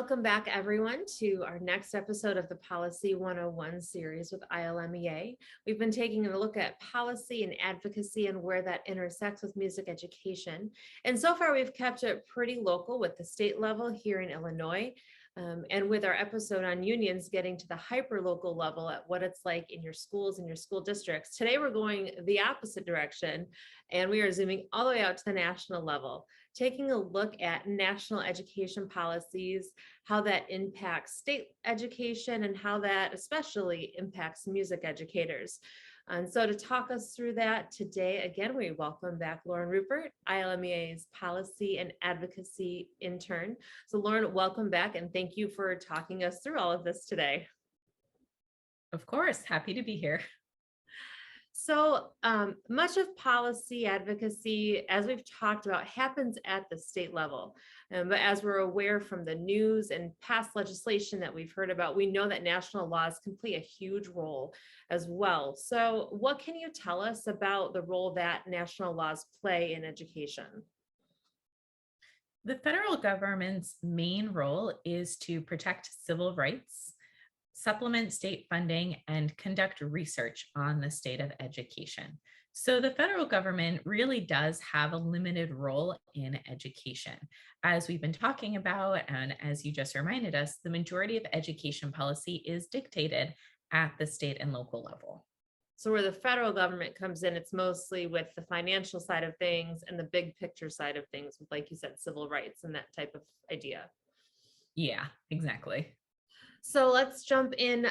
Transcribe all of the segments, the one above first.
Welcome back, everyone, to our next episode of the Policy 101 series with ILMEA. We've been taking a look at policy and advocacy and where that intersects with music education. And so far, we've kept it pretty local with the state level here in Illinois. And with our episode on unions getting to the hyper-local level at what it's like in your schools and your school districts. Today, we're going the opposite direction, and we are zooming all the way out to the national level, taking a look at national education policies, how that impacts state education, and how that especially impacts music educators. And so to talk us through that today, again, we welcome back Lauren Rupert, ILMEA's Policy and Advocacy Intern. So Lauren, welcome back, and thank you for talking us through all of this today. Of course, happy to be here. So much of policy advocacy, as we've talked about, happens at the state level. But as we're aware from the news and past legislation that we've heard about, we know that national laws can play a huge role as well. So what can you tell us about the role that national laws play in education? The federal government's main role is to protect civil rights, supplement state funding, and conduct research on the state of education. So the federal government really does have a limited role in education. As we've been talking about, and as you just reminded us, the majority of education policy is dictated at the state and local level. So where the federal government comes in, it's mostly with the financial side of things and the big picture side of things, like you said, civil rights and that type of idea. Yeah, exactly. So let's jump in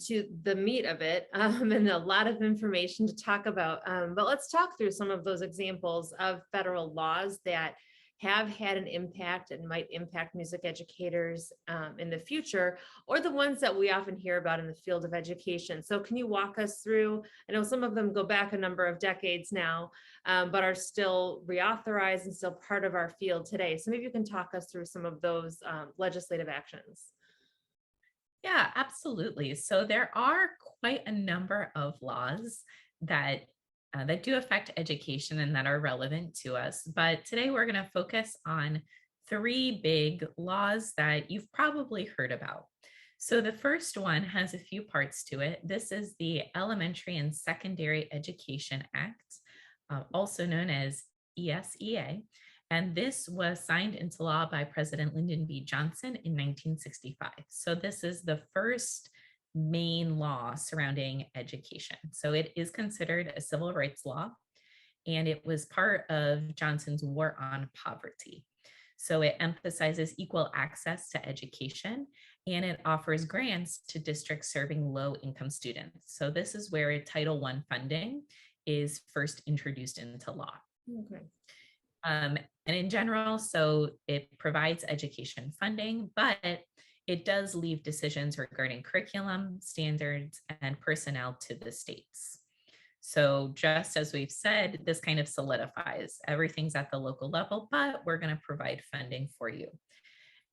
to the meat of it and a lot of information to talk about. But let's talk through some of those examples of federal laws that have had an impact and might impact music educators in the future, or the ones that we often hear about in the field of education. So can you walk us through? I know some of them go back a number of decades now, but are still reauthorized and still part of our field today. So maybe you can talk us through some of those legislative actions. Yeah, absolutely. So there are quite a number of laws that that do affect education and that are relevant to us. But today we're going to focus on three big laws that you've probably heard about. So the first one has a few parts to it. This is the Elementary and Secondary Education Act, also known as ESEA. And this was signed into law by President Lyndon B. Johnson in 1965. So this is the first main law surrounding education. So it is considered a civil rights law, and it was part of Johnson's War on Poverty. So it emphasizes equal access to education, and it offers grants to districts serving low-income students. So this is where Title I funding is first introduced into law. Okay. And in general, so it provides education funding, but it does leave decisions regarding curriculum, standards, and personnel to the states. So just as we've said, this kind of solidifies everything's at the local level, but we're going to provide funding for you.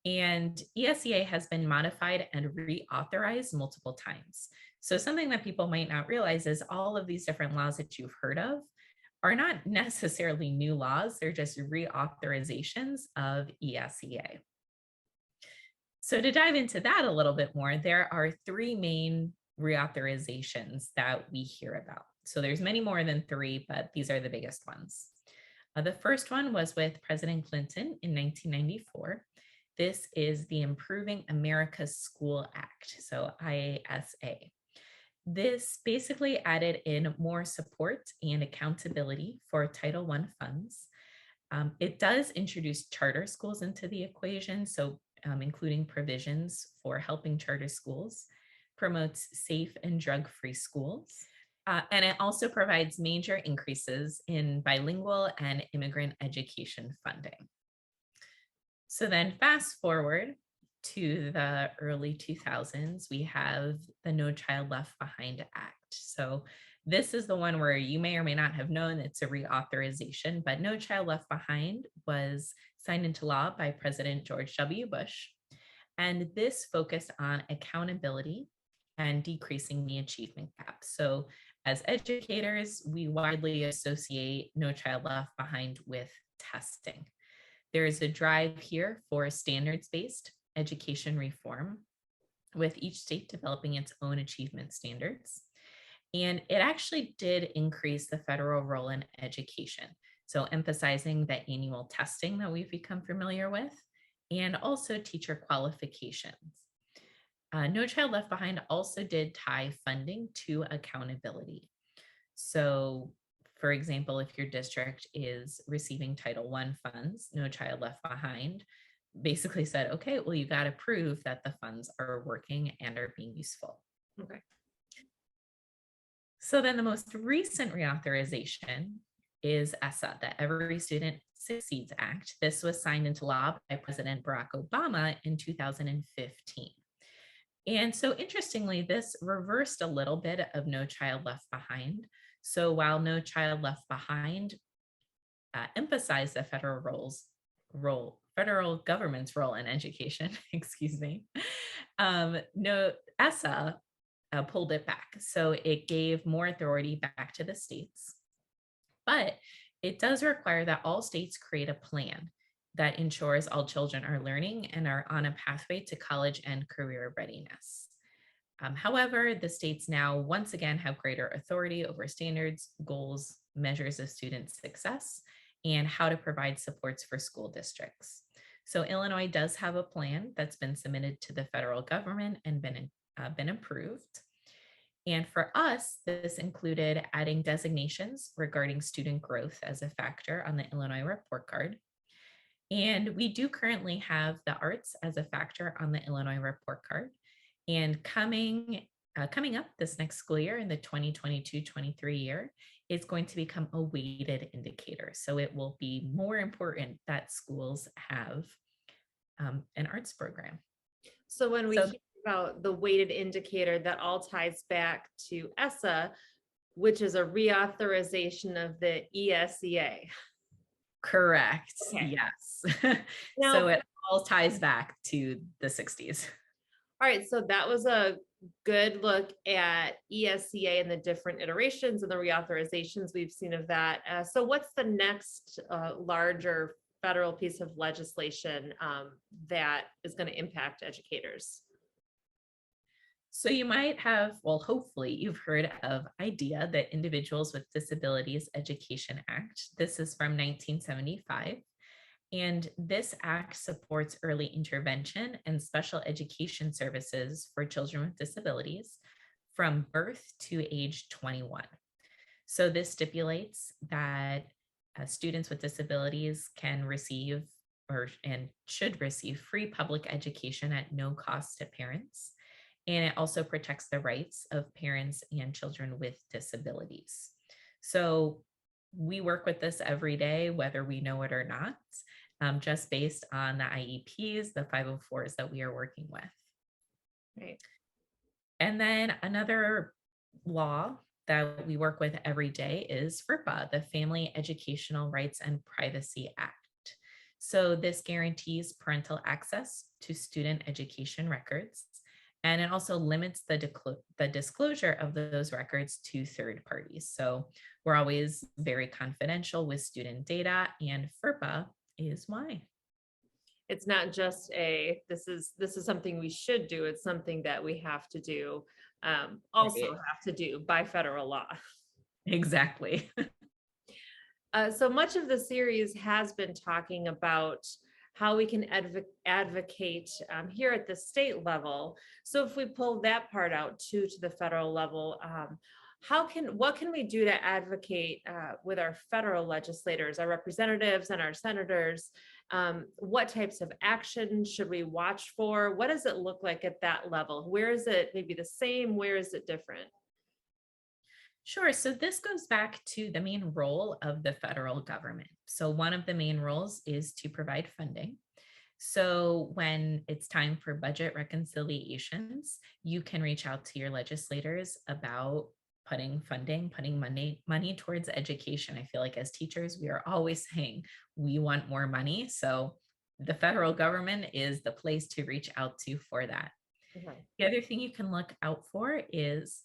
And ESEA has been modified and reauthorized multiple times. So something that people might not realize is all of these different laws that you've heard of are not necessarily new laws, they're just reauthorizations of ESEA. So to dive into that a little bit more, there are three main reauthorizations that we hear about. So there's many more than three, but these are the biggest ones. The first one was with President Clinton in 1994. This is the Improving America's School Act, so IASA. This basically added in more support and accountability for Title I funds. It does introduce charter schools into the equation, so including provisions for helping charter schools, promotes safe and drug-free schools, and it also provides major increases in bilingual and immigrant education funding. So then fast forward to the early 2000s, we have the No Child Left Behind Act. So this is the one where you may or may not have known it's a reauthorization, but No Child Left Behind was signed into law by President George W. Bush. And this focused on accountability and decreasing the achievement gap. So as educators, we widely associate No Child Left Behind with testing. There is a drive here for standards-based education reform, with each state developing its own achievement standards. And it actually did increase the federal role in education. So emphasizing the annual testing that we've become familiar with, and also teacher qualifications. No Child Left Behind also did tie funding to accountability. So, for example, if your district is receiving Title I funds, No Child Left Behind basically said, okay, well, you got to prove that the funds are working and are being useful. Okay. So then the most recent reauthorization is ESEA, the Every Student Succeeds Act. This was signed into law by President Barack Obama in 2015. And so interestingly, this reversed a little bit of No Child Left Behind. So while No Child Left Behind emphasized the federal government's role in education, excuse me, no, ESEA pulled it back. So it gave more authority back to the states, but it does require that all states create a plan that ensures all children are learning and are on a pathway to college and career readiness. However, the states now once again have greater authority over standards, goals, measures of student success, and how to provide supports for school districts. So Illinois does have a plan that's been submitted to the federal government and been approved. And for us, this included adding designations regarding student growth as a factor on the Illinois report card. And we do currently have the arts as a factor on the Illinois report card. And coming up this next school year in the 2022-23 year, it's going to become a weighted indicator. So it will be more important that schools have an arts program. So when we hear about the weighted indicator, that all ties back to ESEA, which is a reauthorization of the ESEA. Correct. Okay. Yes. Now, so it all ties back to the 60s. All right. So that was a good look at ESEA and the different iterations and the reauthorizations we've seen of that. So what's the next larger federal piece of legislation that is going to impact educators? So you might have, well, hopefully you've heard of IDEA, the Individuals with Disabilities Education Act. This is from 1975. And this act supports early intervention and special education services for children with disabilities from birth to age 21. So this stipulates that students with disabilities can receive and should receive free public education at no cost to parents. And it also protects the rights of parents and children with disabilities. So we work with this every day, whether we know it or not, just based on the IEPs, the 504s that we are working with. Right. And then another law that we work with every day is FERPA, the Family Educational Rights and Privacy Act. So this guarantees parental access to student education records, and it also limits the disclosure of those records to third parties. So we're always very confidential with student data, and FERPA is why. It's not just this is something we should do. It's something that we have to do, also have to do by federal law. Exactly. So much of the series has been talking about how we can advocate here at the state level. So if we pull that part out to the federal level, what can we do to advocate with our federal legislators, our representatives and our senators? What types of action should we watch for? What does it look like at that level? Where is it maybe the same? Where is it different? Sure. So this goes back to the main role of the federal government. So one of the main roles is to provide funding. So when it's time for budget reconciliations, you can reach out to your legislators about putting money towards education. I feel like as teachers, we are always saying we want more money. So the federal government is the place to reach out to for that. Okay. The other thing you can look out for is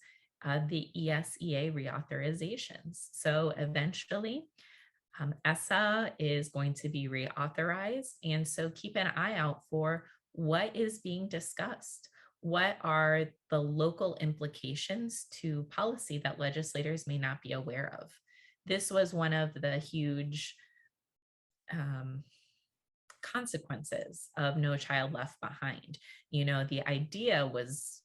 the ESEA reauthorizations. So eventually, ESEA is going to be reauthorized. And so keep an eye out for what is being discussed? What are the local implications to policy that legislators may not be aware of? This was one of the huge consequences of No Child Left Behind. The idea was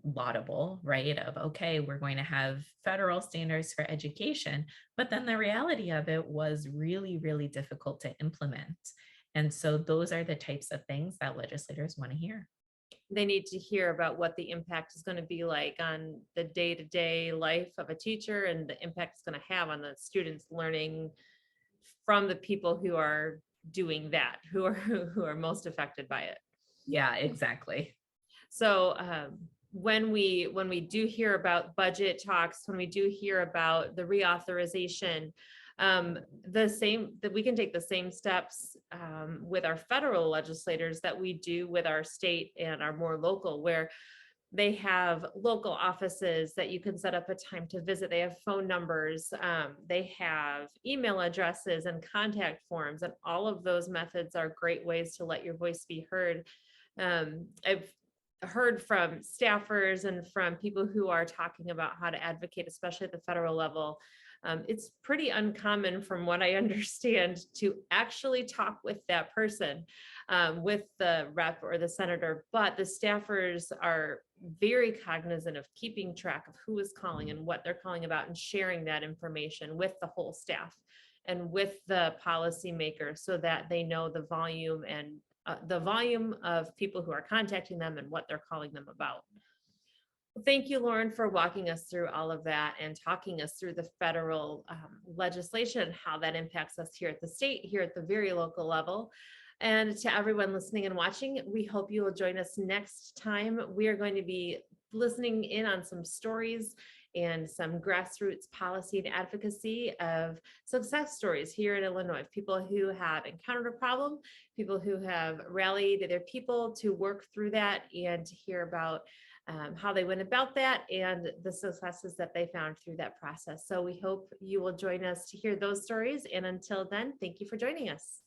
laudable, right? Of, okay, we're going to have federal standards for education, but then the reality of it was really, really difficult to implement. And so those are the types of things that legislators want to hear. They need to hear about what the impact is going to be like on the day-to-day life of a teacher and the impact it's going to have on the students learning from the people who are doing that, who are most affected by it. Yeah, exactly. So when we do hear about budget talks, when we do hear about the reauthorization, that we can take the same steps with our federal legislators that we do with our state and our more local, where they have local offices that you can set up a time to visit. They have phone numbers, they have email addresses and contact forms, and all of those methods are great ways to let your voice be heard. I've heard from staffers and from people who are talking about how to advocate, especially at the federal level. It's pretty uncommon, from what I understand, to actually talk with that person, with the rep or the senator, but the staffers are very cognizant of keeping track of who is calling and what they're calling about, and sharing that information with the whole staff and with the policymaker, so that they know the volume and the volume of people who are contacting them and what they're calling them about. Thank you, Lauren, for walking us through all of that and talking us through the federal legislation, how that impacts us here at the state, here at the very local level. And to everyone listening and watching, we hope you will join us next time. We are going to be listening in on some stories and some grassroots policy and advocacy of success stories here in Illinois, people who have encountered a problem, people who have rallied their people to work through that, and to hear about how they went about that and the successes that they found through that process. So we hope you will join us to hear those stories. And until then, thank you for joining us.